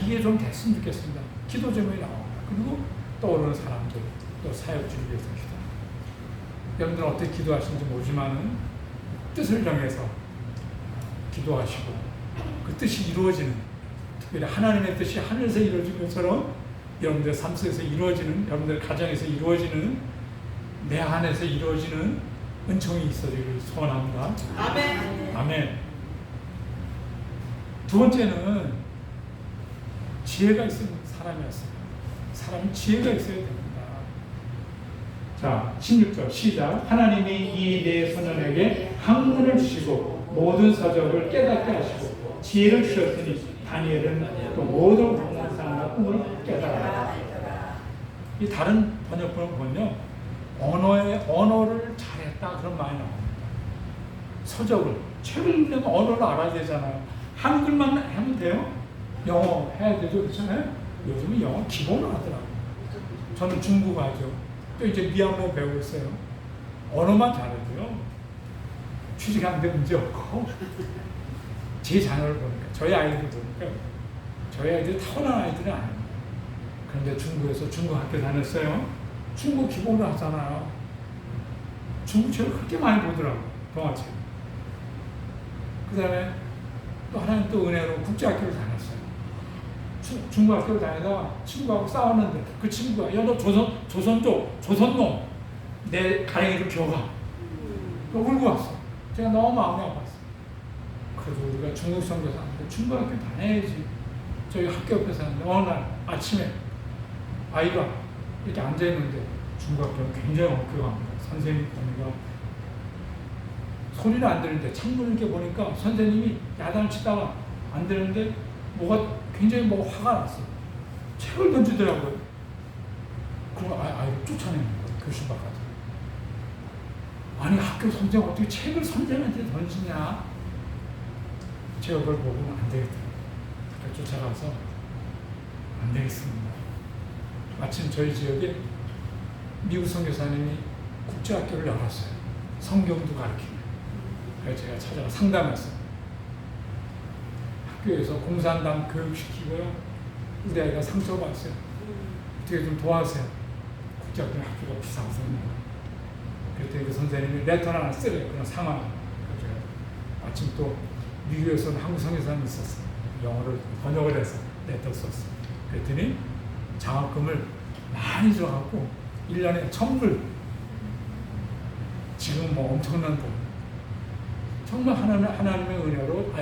이게 좀 됐으면 좋겠습니다. 기도 제목이 나옵니다. 그리고 떠오르는 사람들, 또 사역주를 위해서 기도. 여러분들은 어떻게 기도하시는지 모르지만은 뜻을 정해서 기도하시고 그 뜻이 이루어지는, 특별히 하나님의 뜻이 하늘에서 이루어진 것처럼 여러분들 삶 속에서 이루어지는, 여러분들 가정에서 이루어지는, 내 안에서 이루어지는 은총이 있어지기를 소원합니다. 아멘. 아멘. 두 번째는 지혜가 있는 사람이었어요. 사람은 지혜가 있어야 됩니다. 자, 16절 시작. 하나님이 이 네 소년에게 학문을 주시고 모든 서적을 깨닫게 하시고 지혜를 주셨으니 다니엘은 또 모든 방랑상과 꿈을 깨달았다. 이 다른 번역본을 보면요, 언어를 잘했다 그런 말이 나옵니다. 서적을, 책을 읽으면 언어를 알아야 되잖아요. 한글만 하면 돼요? 영어 해야 되죠, 그렇잖아요? 요즘은 영어 기본을 하더라고요. 저는 중국어 하죠. 또 이제 미얀마 배우고 있어요. 언어만 잘해도요, 취직하는데 문제 없고. 제 자녀를 보니까, 저희 아이들 보니까, 저희 아이들이 타고난 아이들은 아닙니다. 그런데 중국에서 중국 학교 다녔어요. 중국 기본으로 하잖아요. 중국 책을 그렇게 많이 보더라고요. 동화책. 그 다음에 또 하나는 또 은혜로 국제학교를 다녔어요. 중국 학교를 다니다가 친구하고 싸웠는데 그 친구가 야, 너 조선놈 내 가랭이를 겨가. 울고 왔어. 제가 너무 마음이 아팠어. 그래서 우리가 중국 선교사한테 중국 학교 다녀야지. 저희 학교 옆에서 하는데 어느 날 아침에 아이가 이렇게 앉아있는데 중국 학교는 굉장히 엄격합니다. 선생님 보니까 소리는 안 들리는데 창문을 이렇게 보니까 선생님이 야단을 치다가 안 되는데 굉장히 화가 났어요. 책을 던지더라고요. 그리고 아이를 쫓아내는 거예요. 교실 바깥에. 아니 학교 선생 어떻게 책을 선생한테 던지냐. 제가 그걸 보고는 안 되겠더라고요. 쫓아가서 안 되겠습니다. 마침 저희 지역에 미국 선교사님이 국제학교를 열었어요. 성경도 가르치는. 그래서 제가 찾아가 상담했어요. 학교에서 공산당 교육시키고요. 우리 아이가 상처받았어요. 어떻게 좀 도와주세요. 국제학교 학교가 비싸서. 그랬더니 그 선생님이 레터를 하나 쓰래요. 그런 상황. 그래서 마침 또 미국에서는 한국 선교사님이 있었어요. 영어를 번역을 해서 레터 썼어요. 그랬더니 장학금을 많이 줘갖고 1년에 1,000불. 지금 엄청난 돈. 정말 하나님의 은혜로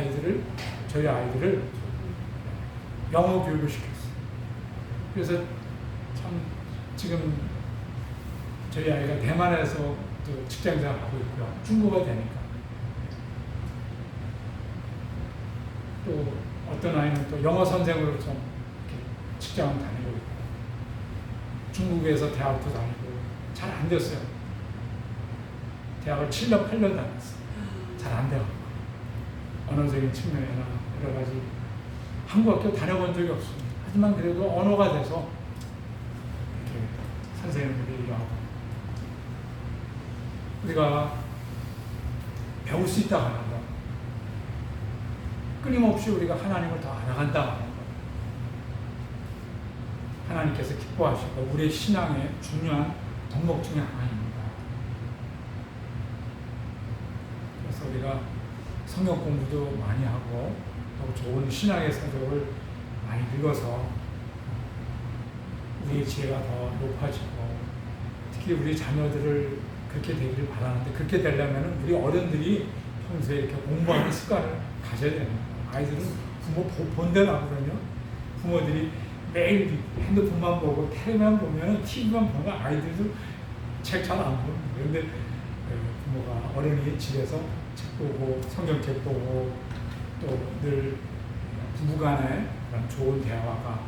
저희 아이들을 영어 교육을 시켰어요. 그래서 참 지금 저희 아이가 대만에서 또 직장생활 하고 있고요. 중국어 되니까. 또 어떤 아이는 또 영어 선생으로 좀 이렇게 직장을 다니고 있고, 중국에서 대학도 다니고 잘 안 됐어요. 대학을 7년, 8년 다녔어요. 잘 안 돼요. 언어적인 측면이나 여러 가지 한국 학교 다녀본 적이 없습니다. 하지만 그래도 언어가 돼서 이렇게 선생님들이 일하고 우리가 배울 수 있다고 하는 거, 끊임없이 우리가 하나님을 더 알아간다고 하는 거, 하나님께서 기뻐하시고 우리의 신앙의 중요한 덕목 중에 하나입니다. 우리가 성경 공부도 많이 하고 또 좋은 신앙의 서적을 많이 늙어서 우리의 지혜가 더 높아지고 특히 우리 자녀들을 그렇게 되기를 바라는데 그렇게 되려면 우리 어른들이 평소에 이렇게 공부하는 습관을 가져야 됩니다. 아이들은 부모 본대로 하거든요. 부모들이 매일 핸드폰만 보고 텔레비만 보면 TV만 보면 아이들도 책 잘 안 보는 거예요. 그런데 부모가 어른이 집에서 책 보고 성경책 보고 또 늘 부부간에 그런 좋은 대화가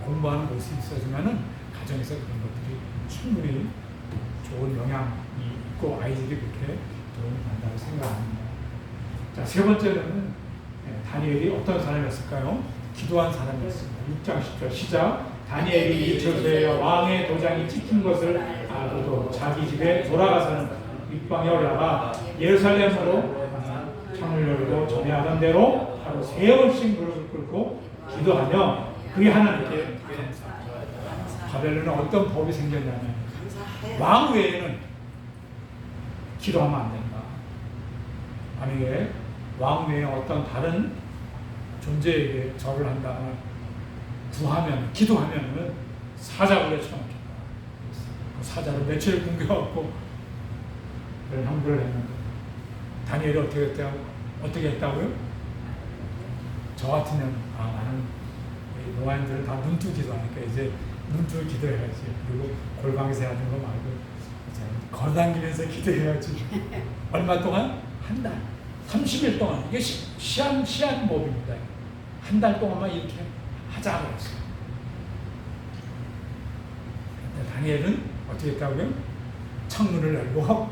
공부하는 모습이 있어지면은 가정에서 그런 것들이 충분히 좋은 영향이 있고 아이들이 그렇게 도움이 된다고 생각합니다. 자, 세 번째는 다니엘이 어떤 사람이었을까요? 기도한 사람이었습니다. 6장 10절 시작. 다니엘이 일처소에 왕의 도장이 찍힌 것을 알고도 자기 집에 돌아가서는 윗방에 올라가 예루살렘으로 창을 열고 전에 하던 대로 하루 3번씩 무릎을 꿇고 기도하며 그의 하나님께 감사합니다. 바벨론은 어떤 법이 생겼냐면 왕 외에는 기도하면 안 된다. 만약에 왕 외에 어떤 다른 존재에게 절을 한다면 구하면 기도하면은 사자굴에 쳐넣겠다. 그 사자를 며칠 굶겨갖고 그런 형벌을 했는데 다니엘이 어떻게 했다고요? 저 같으면 나는 노아인들은 다 눈뜨 기도하니까 이제 눈뜨 기도해야지. 그리고 골방에서 하는 거 말고 걸어다니면서 기도해야지. 얼마 동안? 한 달. 30일 동안. 이게 시한 법입니다. 한 달 동안만 이렇게 하자 그랬어요. 다니엘은 어떻게 했다고요? 창문을 열고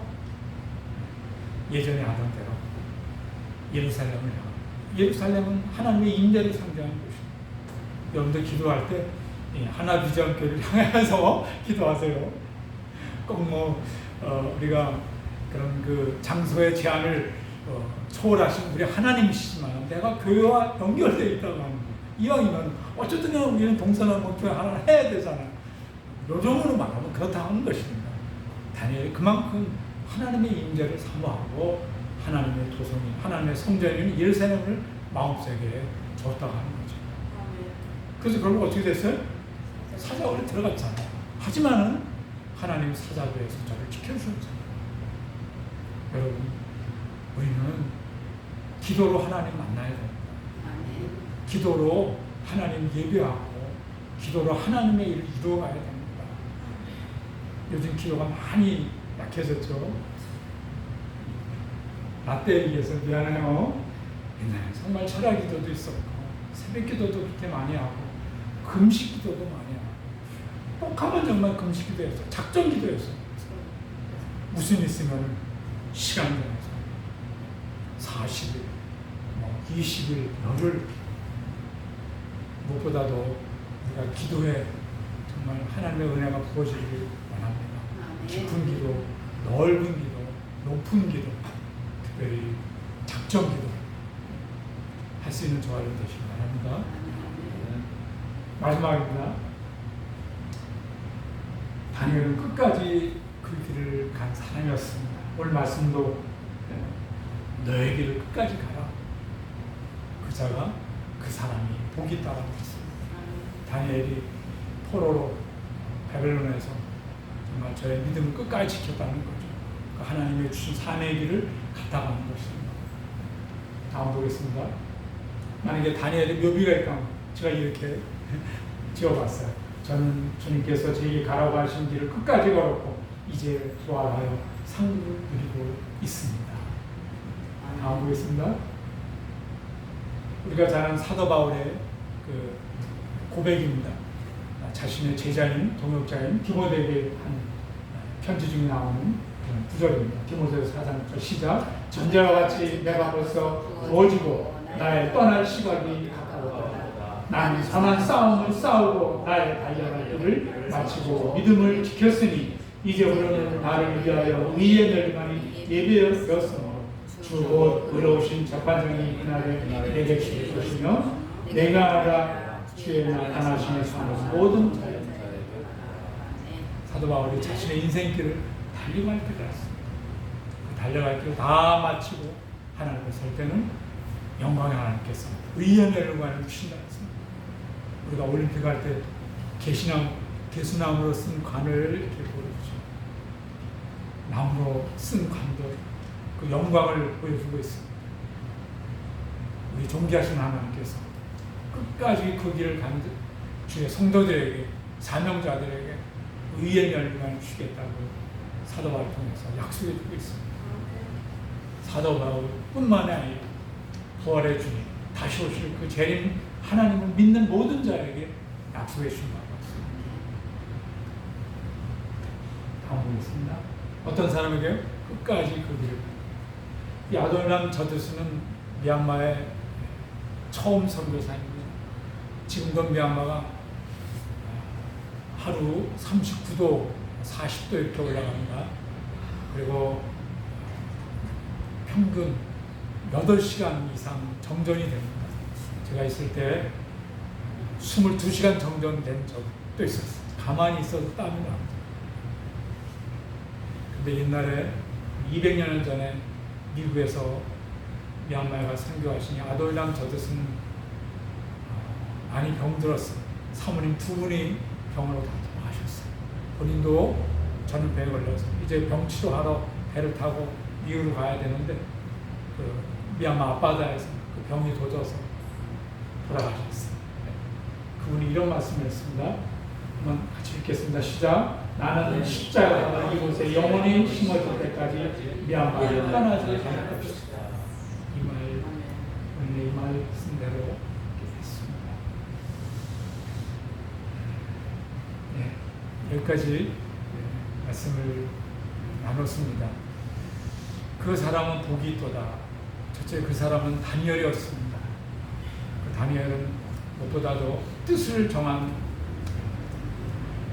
예전에 하던 대로 예루살렘을 향하고 예루살렘은 하나님의 임재를 상징하는 곳입니다. 여러분들 기도할 때 하나비전교를 향해서 기도하세요. 꼭 우리가 그런 그 장소의 제한을 초월하신 우리 하나님이시지만 내가 교회와 연결되어 있다고 하는 거예요. 이왕이면 어쨌든 우리는 동서남 목표에 하나 해야 되잖아요. 요즘으로 말하면 그렇다 하는 것입니다. 다니엘이 그만큼 하나님의 임재를 사모하고 하나님의 도성이 하나님의 성전인 예루살렘을 마음속에 줬다고 하는 거죠. 그래서 결국 어떻게 됐어요? 사자굴에 들어갔잖아요. 하지만은 하나님 사자굴에서 저를 지켜주셨잖아요. 여러분, 우리는 기도로 하나님 만나야 됩니다. 기도로 하나님 예배하고 기도로 하나님의 일을 이루어가야 됩니다. 요즘 기도가 많이 약해졌죠. 나 때에 비해서 미안해요. 옛날에 정말 철야 기도도 있었고 새벽 기도도 그렇게 많이 하고 금식 기도도 많이 하고 꼭 하면 정말 금식 기도였어. 작전 기도였어. 무슨 있으면 시간 내서 40일, 20일, 열흘 무엇보다도 우리가 기도에 정말 하나님의 은혜가 부어지기를 원합니다. 깊은 기도, 넓은 기도, 높은 기도, 특별히 작전 기도 할 수 있는 저와 여러분 되시기 바랍니다. 마지막입니다. 다니엘은 끝까지 그 길을 간 사람이었습니다. 오늘 말씀도 너의 길을 끝까지 가라. 그자가 그 사람이 복이 있다고 했습니다. 다니엘이 포로로 바벨론에서 정말 저의 믿음을 끝까지 지켰다는 거죠. 그 하나님의 주신 삶의 길을 갔다가는 것입니다. 다음 보겠습니다. 만약에 다니엘의 묘비가 있다면 제가 이렇게 지어봤어요. 저는 주님께서 제게 가라고 하신 길을 끝까지 걸었고 이제 부활하여 상급을 누리고 있습니다. 다음 보겠습니다. 우리가 잘 아는 사도 바울의 그 고백입니다. 자신의 제자인 동역자인 디모데에게 한 편지 중에 나오는 구절입니다. 디모데서 4장 시작. 전제와 같이 내가 벌써 부어지고 나의 떠날 시각이 가까웠다. 나는 선한 싸움을 싸우고 나의 달려갈 길을 마치고 믿음을 지켰으니 이제부터는 나를 위하여 의의 멸망이 예배였으므로 주 곧 의로우신 재판장이 그날에 내게 주실 것이며 내가 알아 주의 나타나심에서 모든 사도 바울이 자신의 인생길을 달려갈 때가 있습니다. 그 달려갈 길을 다 마치고 하나님을 설 때는 영광의 하나님께서 의의 멸망을 주신다 했습니다. 우리가 올림픽 할 때 개수나무로 쓴 관을 이렇게 보여주죠. 나무로 쓴 관도 그 영광을 보여주고 있습니다. 우리 존귀하신 하나님께서 끝까지 그 길을 간 주의 성도들에게, 사명자들에게 의의 열매를 주겠다고 사도 바울을 통해서 약속해 주고 있습니다. 사도 바울뿐만이 아니라 부활의 주님, 다시 오실 그 재림 하나님을 믿는 모든 자에게 약속해 주신 바가 없습니다. 다음 보겠습니다. 어떤 사람에게 끝까지 그 길을, 이 아도니람 저드스는 미얀마의 처음 선교사입니다. 지금도 미얀마가 하루 39도, 40도 이렇게 올라갑니다. 그리고 평균 8시간 이상 정전이 됩니다. 제가 있을 때 22시간 정전된 적도 있었어요. 가만히 있어도 땀이 납니다. 근데 옛날에 200년 전에 미국에서 미얀마에 가서 선교하신 아도니람 저드스는 많이 병들었어요. 사모님 두 분이 병으로 다 돌아가셨어요. 본인도 전염병에 걸려서 이제 병 치료하러 배를 타고 미국으로 가야 되는데 그 미얀마 앞바다에서 그 병이 도져서 돌아가셨어요. 그분이 이런 말씀을 했습니다. 한번 같이 읽겠습니다. 시작. 나는 십자가가 이곳에 영원히 심어질 때까지 미얀마를 떠나지 않을 것이다. 이 말씀대로 했습니다. 네, 여기까지 말씀을 나눴습니다. 그 사람은 복이 있도다. 첫째, 그 사람은 다니엘이었습니다. 그 다니엘은 무엇보다도 뜻을 정한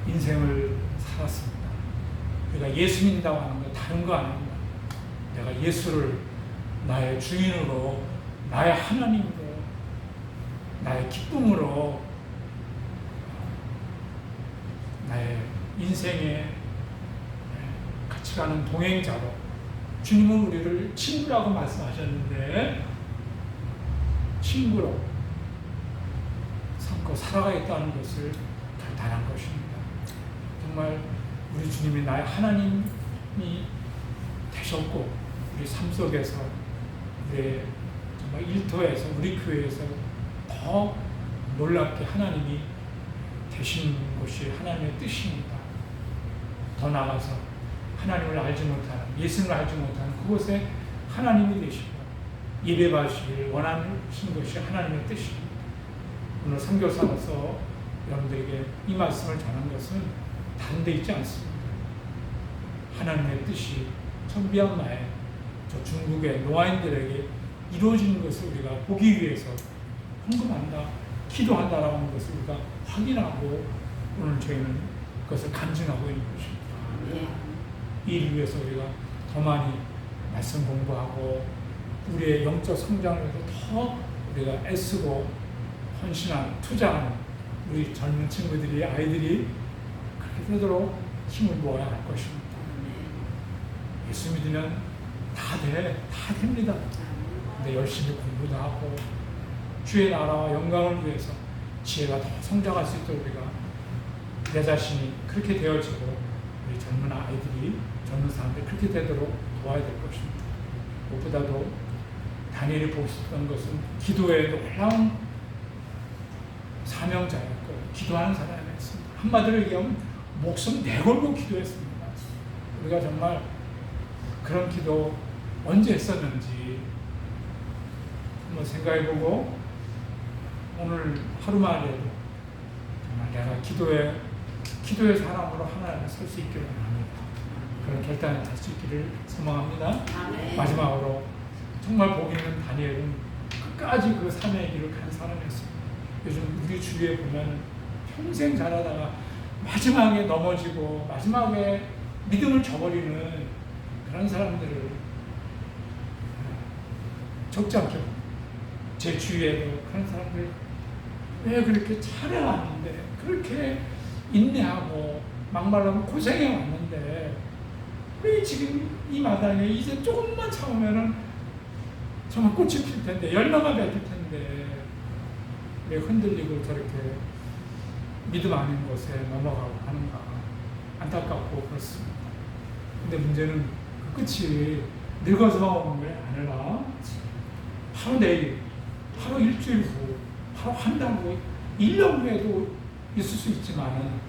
인생을 살았습니다. 우리가 예수 믿는다고 하는 건 다른 거 아닙니다. 내가 예수를 나의 주인으로, 나의 하나님으로, 나의 기쁨으로, 나의 인생에 같이 가는 동행자로, 주님은 우리를 친구라고 말씀하셨는데 친구로 삼고 살아가겠다는 것을 결단한 것입니다. 정말 우리 주님이 나의 하나님이 되셨고, 우리 삶 속에서, 우리의 정말 일터에서, 우리 교회에서 더 놀랍게 하나님이 되신 것이 하나님의 뜻입니다. 더 나아가서 하나님을 알지 못하는, 예수를 알지 못하는 그곳에 하나님이 되시고 예배 받으시기를 원하는 것이 하나님의 뜻입니다. 오늘 선교사로서 여러분들에게 이 말씀을 전한 것은 다른 데 있지 않습니다. 하나님의 뜻이 저 미얀마의, 저 중국의 노아인들에게 이루어지는 것을 우리가 보기 위해서 헌금한다, 기도한다라는 것을 우리가 확인하고 오늘 저희는 그것을 간증하고 있는 것입니다. 이 일을 위해서 우리가 더 많이 말씀 공부하고 우리의 영적 성장을 위해서 더 우리가 애쓰고 헌신하는, 투자하는 우리 젊은 친구들이, 아이들이 그렇게 되도록 힘을 모아야 할 것입니다. 예수 믿으면 다 됩니다. 근데 열심히 공부도 하고 주의 나라와 영광을 위해서 지혜가 더 성장할 수 있도록 우리가 내 자신이 그렇게 되어지고 우리 젊은 아이들이, 젊은 사람들이 그렇게 되도록 도와야 될 것입니다. 무엇보다도 다니엘이 보고 싶던 것은 기도에 놀라운 사명자였고 기도하는 사람이었습니다. 한마디로 얘기하면 목숨 내걸고 기도했습니다. 우리가 정말 그런 기도 언제 했었는지 한번 생각해보고 오늘 하루만이라도 정말 내가 기도의 사람으로 하나님을 설 수 있기를 원합니다. 그런 결단을 할 수 있기를 소망합니다. 마지막으로 정말 복 있는 다니엘은 끝까지 그 삶의 길을 간 사람이었습니다. 요즘 우리 주위에 보면 평생 잘하다가 마지막에 넘어지고 마지막에 믿음을 저버리는 그런 사람들을 적지 않게 봅니다. 제 주위에도 그런 사람들 왜 그렇게 잘해왔는데 그렇게 인내하고 막말하고 고생해 왔는데 왜 지금 이 마당에 이제 조금만 참으면은 정말 꽃이 필 텐데 열매가 맺을 텐데 왜 흔들리고 저렇게 믿음 아닌 것에 넘어가고 하는가 안타깝고 그렇습니다. 근데 문제는 그 끝이 늙어서 오는 게 아니라 바로 내일, 바로 일주일 후, 바로 한 달 후, 1년 후에도 있을 수 있지만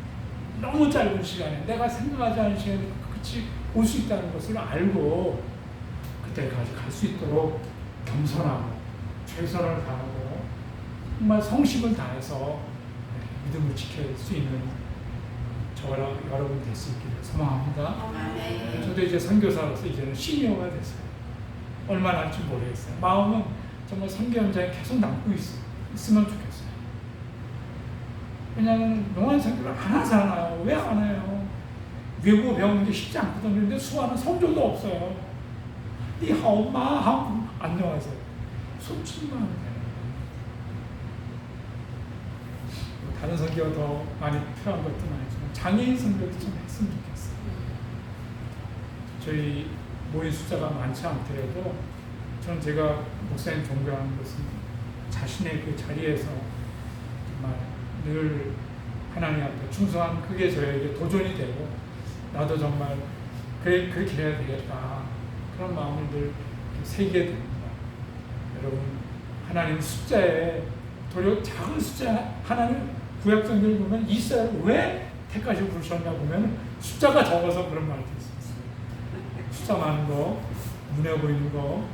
너무 짧은 시간에 내가 생각하지 않은 시간에 그 끝이 올 수 있다는 것을 알고 그때까지 갈 수 있도록 겸손하고 최선을 다하고 정말 성심을 다해서 믿음을 지킬 수 있는 저와 여러분 될 수 있기를 소망합니다. 아멘. 저도 이제 선교사로서 이제는 시니어가 됐어요. 얼마나 할지 모르겠어요. 마음은 정말 선교 현장에 계속 남고 있으면 좋겠어요. 왜냐하면 농안 선교를 안 하잖아요. 왜 안 해요? 외국어 배우는 게 쉽지 않거든요. 근데 수아는 성조도 없어요. 니하오 마하오 안녕하세요. 손짓만 하면 돼요. 다른 선교가 더 많이 필요한 것도 많지만 장애인 선교도 좀 했으면 좋겠어요. 저희 모인 숫자가 많지 않더라도 저는 제가 목사님 존경하는 것은 자신의 그 자리에서 정말 늘 하나님 앞에 충성한 그게 저에게 도전이 되고 나도 정말 그렇게 해야 되겠다 그런 마음을 늘 새기게 됩니다. 여러분 하나님 숫자에 도리어 작은 숫자 하나님 구약성경을 보면 이스라엘을 왜 택하시고 부르셨냐 보면 숫자가 적어서 그런 말도 있어요. 숫자 많은 거, 눈에 보이는 거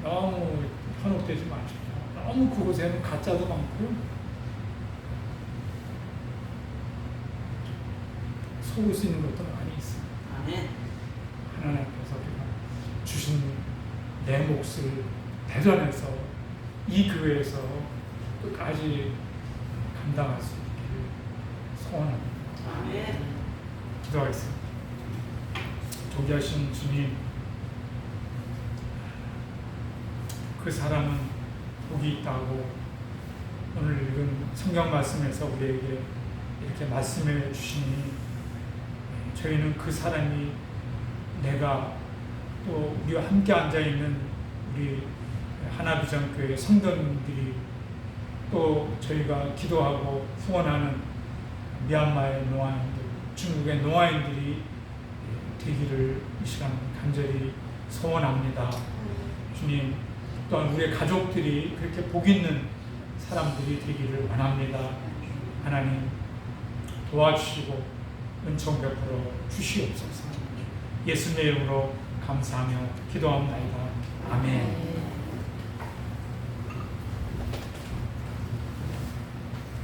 너무 현혹되지 마시고 너무 그곳에는 가짜도 많고 속을 수 있는 것도 많이 있어요. 아멘. 하나님 앞에서 우리가 주신 내 몫을 대전해서 이 교회에서 끝까지 감당할 수 있기를 소원합니다. 아멘. 기도하겠습니다. 존귀하신 주님, 그 사람은 복이 있다고 오늘 읽은 성경 말씀에서 우리에게 이렇게 말씀해 주시니 저희는 그 사람이 내가 또 우리와 함께 앉아있는 우리 하나비전교회 성도님들이 또 저희가 기도하고 후원하는 미얀마의 노아인들, 중국의 노아인들이 되기를 이 시간 간절히 소원합니다. 주님, 또한 우리의 가족들이 그렇게 복 있는 사람들이 되기를 원합니다. 하나님 도와주시고 은총 베풀어 주시옵소서. 예수님의 이름으로 감사하며 기도합니다. 아멘.